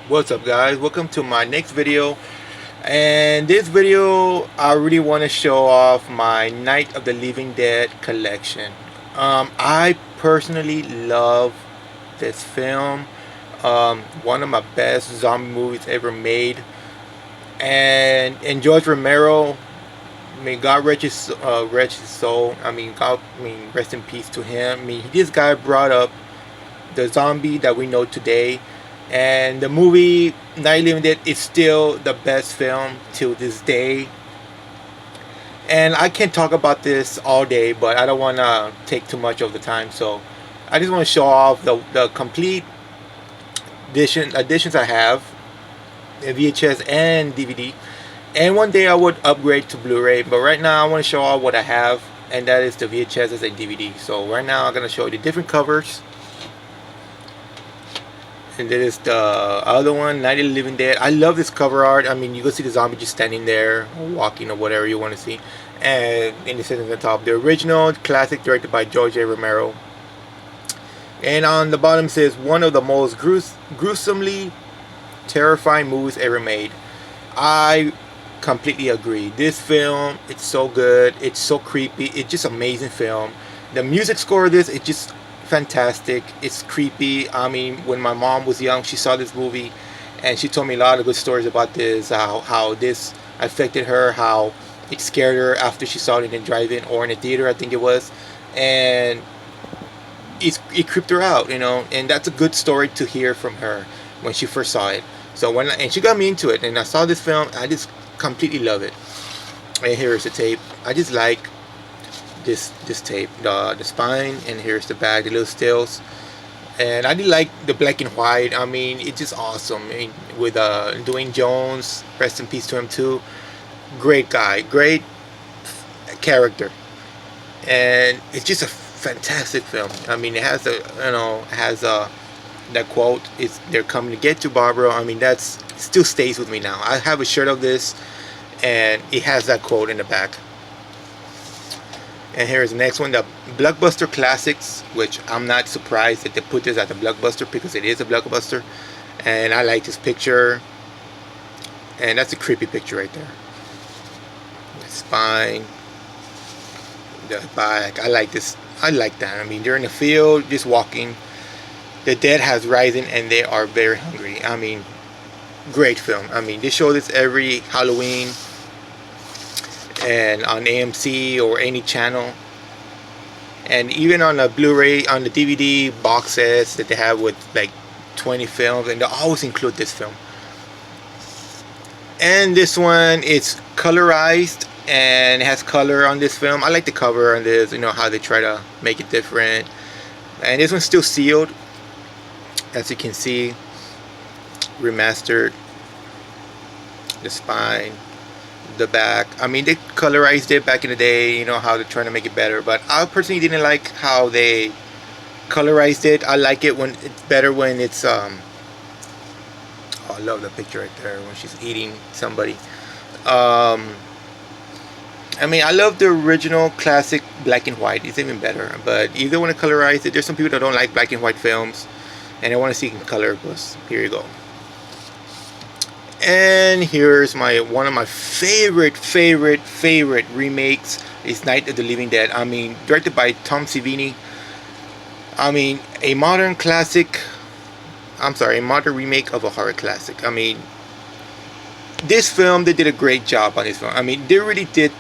What's up, guys? Welcome to my next video. And this video I really want to show off my Night of the Living Dead collection. I personally love this film. One of my best zombie movies ever made. And George Romero, may God rest his soul. Rest in peace to him. This guy brought up the zombie that we know today, and the movie Night Limited is still the best film till this day. And I can talk about this all day, but I don't want to take too much of the time, so I just want to show off the complete editions I have in VHS and DVD. And one day I would upgrade to Blu-ray, but right now I want to show off what I have, and that is the VHS and DVD. So right now I'm going to show you the different covers. And there is the other one, Night of the Living Dead. I love this cover art. You can see the zombie just standing there, or walking, or whatever you want to see. And it says on the top, the original classic directed by George A. Romero. And on the bottom says, one of the most gruesomely terrifying movies ever made. I completely agree. This film, it's so good. It's so creepy. It's just amazing film. The music score of this, it's just fantastic. It's creepy. When my mom was young, she saw this movie and she told me a lot of good stories about this, how this affected her, how it scared her after she saw it in the drive-in or in a theater, I think it was. And it creeped her out, and that's a good story to hear from her when she first saw it. So and she got me into it, and I saw this film, I just completely love it. And here is the tape. I just like this tape, the spine, and here's the back, the little stills. And I did like the black and white. It's just awesome. With Dwayne Jones, rest in peace to him too. Great guy, great character, and it's just a fantastic film. It has that quote, "It's they're coming to get you, Barbara." That's still stays with me now. I have a shirt of this, and it has that quote in the back. And here's the next one, the Blockbuster Classics, which I'm not surprised that they put this at the Blockbuster because it is a Blockbuster. And I like this picture. And that's a creepy picture right there. The spine, the back. I like this. I like that. They're in the field, just walking. The dead has risen and they are very hungry. Great film. They show this every Halloween, and on AMC or any channel, and even on a Blu-ray, on the DVD box sets that they have with like 20 films, and they always include this film. And this one, it's colorized and it has color on this film. I like the cover on this, how they try to make it different. And this one's still sealed, as you can see, remastered. The spine, the back. They colorized it back in the day, how they're trying to make it better, but I personally didn't like how they colorized it. I like it when it's better when it's oh, I love the picture right there when she's eating somebody. I love the original classic black and white. It's even better, but either want to colorize it. There's some people that don't like black and white films and they want to see it in color. Plus, here you go. And here's one of my favorite remakes is Night of the Living Dead. Directed by Tom Savini. A modern classic. A modern remake of a horror classic. This film, they did a great job on this film. They really did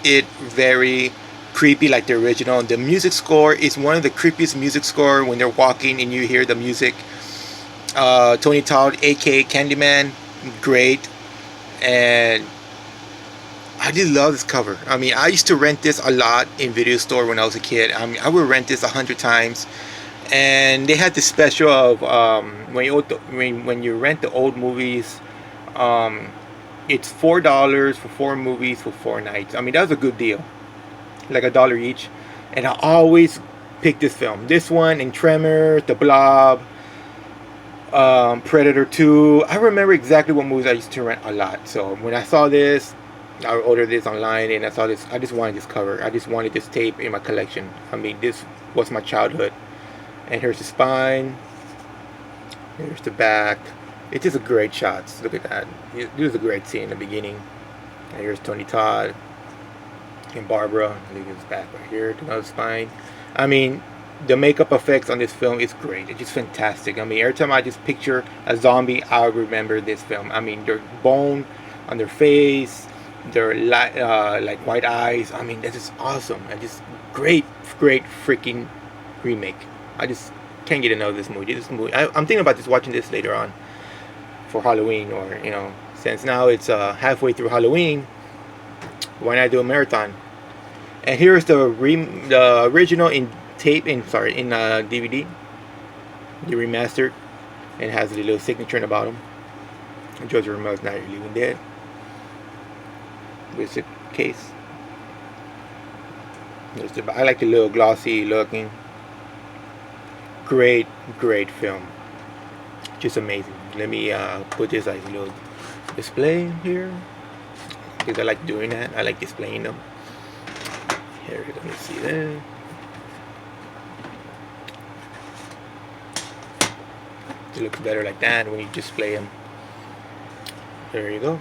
it very creepy like the original. The music score is one of the creepiest music score when they're walking and you hear the music. Tony Todd, aka Candyman, great. And I just love this cover. I used to rent this a lot in video store when I was a kid. I would rent this 100 times. And they had this special of when you rent the old movies, it's $4 for 4 movies for 4 nights. That was a good deal, like $1 each. And I always pick this film, this one, and Tremors, The Blob, Predator 2. I remember exactly what movies I used to rent a lot. So when I saw this, I ordered this online, and I saw this. I just wanted this cover. I just wanted this tape in my collection. This was my childhood. And here's the spine. Here's the back. It's just a great shots. Look at that. This is a great scene in the beginning. And here's Tony Todd and Barbara. Look at his back right here, to the spine. I mean, the makeup effects on this film is great. It's just fantastic. I mean, every time I just picture a zombie, I remember this film. I mean, their bone on their face, their like white eyes. I mean, that's just awesome. And just great freaking remake. I just can't get enough of this movie. I'm thinking about just watching this later on for Halloween, or since now it's halfway through Halloween, why not do a marathon? And here's the original in DVD, the remastered, and it has a little signature in the bottom. George Romero's Night of the Living Dead with the case. I like the little glossy looking. Great film. Just amazing. Let me put this as a little display here, because I like doing that. I like displaying them. Here, let me see that. It looks better like that when you display them. There you go.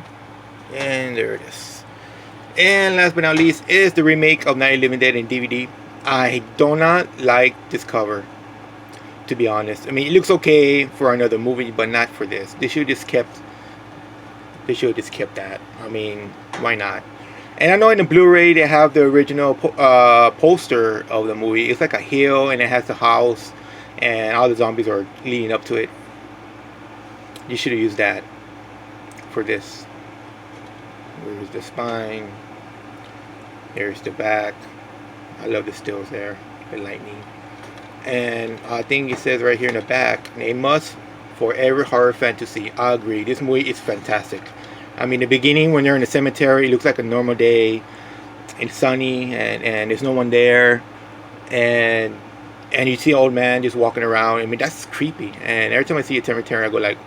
And there it is. And last but not least is the remake of Night of the Living Dead in DVD. I do not like this cover, to be honest. I mean, it looks okay for another movie, but not for this. They should have just kept that. I mean, why not? And I know in the Blu-ray they have the original poster of the movie. It's like a hill, and it has the house, and all the zombies are leading up to it. You should have used that for this. Where's the spine? There's the back. I love the stills there, the lightning. And I think it says right here in the back, a must for every horror fan to see. I agree. This movie is fantastic. I mean, the beginning when they're in the cemetery, it looks like a normal day. It's sunny, and there's no one there. And you see an old man just walking around. I mean, that's creepy. And every time I see a cemetery, I go like,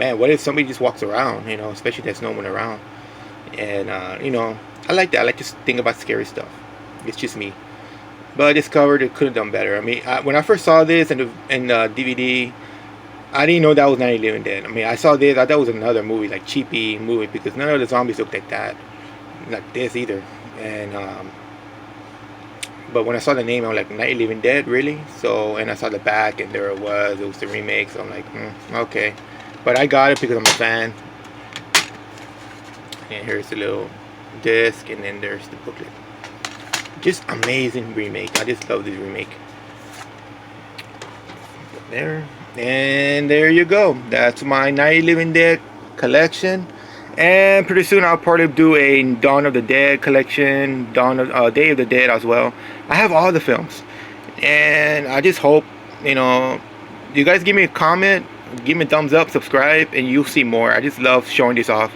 man, what if somebody just walks around? Especially if there's no one around. And I like that. I like to think about scary stuff. It's just me. But this cover, they could have done better. I mean, when I first saw this in the DVD, I didn't know that was Night of the Living Dead. I mean, I saw this, I thought that was another movie, like cheapy movie, because none of the zombies looked like that, like this either. And but when I saw the name, I'm like, Night of the Living Dead, really? So, and I saw the back, and there it was the remake. So I'm like, okay. But I got it because I'm a fan. And here's the little disc, and then there's the booklet. Just amazing remake. I just love this remake. There. And there you go. That's my Night of the Living Dead collection. And pretty soon I'll probably do a Dawn of the Dead collection, Day of the Dead as well. I have all the films. And I just hope, you guys give me a comment, give me a thumbs up, subscribe, and you'll see more. I just love showing this off.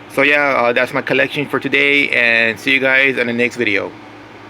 So yeah, that's my collection for today, and see you guys in the next video.